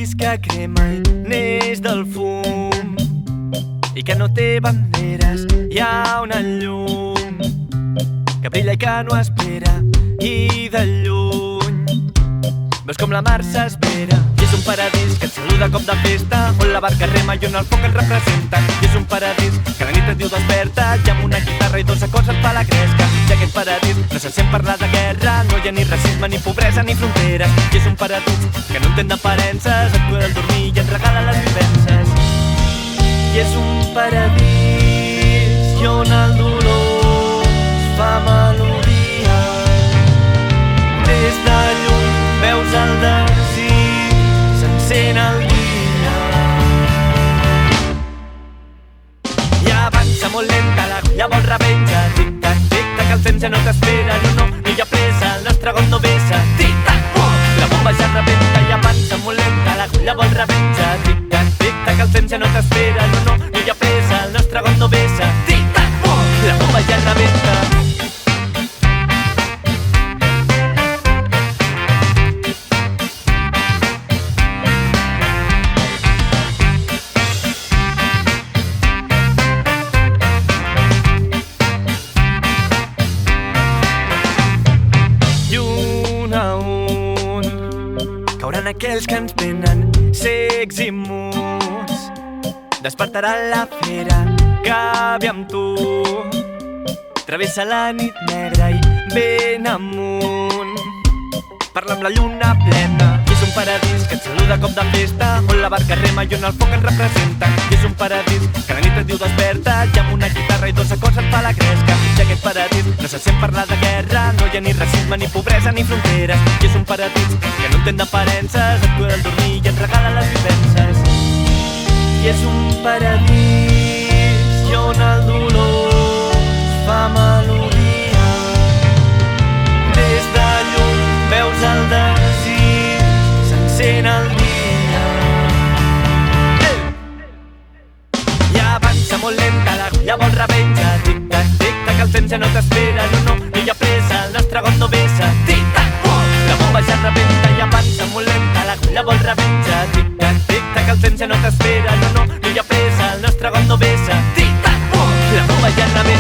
paradís que crema i neix del fum i que no té banderes. Hi ha una llum que brilla i que no espera, i de lluny veus com la mar s'espera. I és un paradís que et saluda com de festa, on la barca rema i on el foc et representa. I és un paradís que la nit et diu desperta, i amb una guitarra i 2 acords et fa la gresca. I aquest paradís no se sent parlar de guerra, no hi ha ni racisme, ni pobresa, ni fronteres. I és un paradís que no entén d'aparences, et cura el dormir i et regala les vivències. I és un paradís i on el dolor es fa melodia. Des de lluny veus el desig, s'encén el dia. I avança molt lenta, l'agulla vol revenja. Tic-tac, tic-tac, el temps ja no t'espera. No, no hi ha pressa, el nostre got no vessa. Tic-tac, la bomba ja rebenta. I avança molt lenta, l'agulla vol revenja. Tic-tac, tic-tac, el temps ja no t'espera. No, no hi ha pressa, el nostre got no vessa. Tic-tac, la bomba ja rebenta. Cauran aquells que ens venen cecs i muts. Despertarà la fera que ve amb tu. Travessa la nit negra i ben amunt. Parla amb la lluna plena. I és un paradís que et saluda com de festa, on la barca rema i on el foc et representa. I és un paradís que la nit et diu desperta, i amb una guitarra i 2 acords et fa la gresca. I aquest paradís no se sent parlar de guerra, no hi ha ni racisme, ni pobresa, ni fronteres. I és un paradís que no entén d'aparences, et cura el dormir i et regala les vivències. I és un paradís i on el dolor es fa melodia. Des de lluny veus el desig, s'encén el dia. I avança molt lenta, l'agulla vol revenja. Tic-tac, tic-tac, el temps ja no t'espera. No, no hi ha pressa, el nostre got no vessa. Tic-tac, la bomba ja rebenta. I avança molt lenta, l'agulla vol revenja. Tic-tac, tic-tac, el temps ja no t'espera. No, no hi ha pressa, el nostre got no vessa. Tic-tac, la bomba ja rebenta.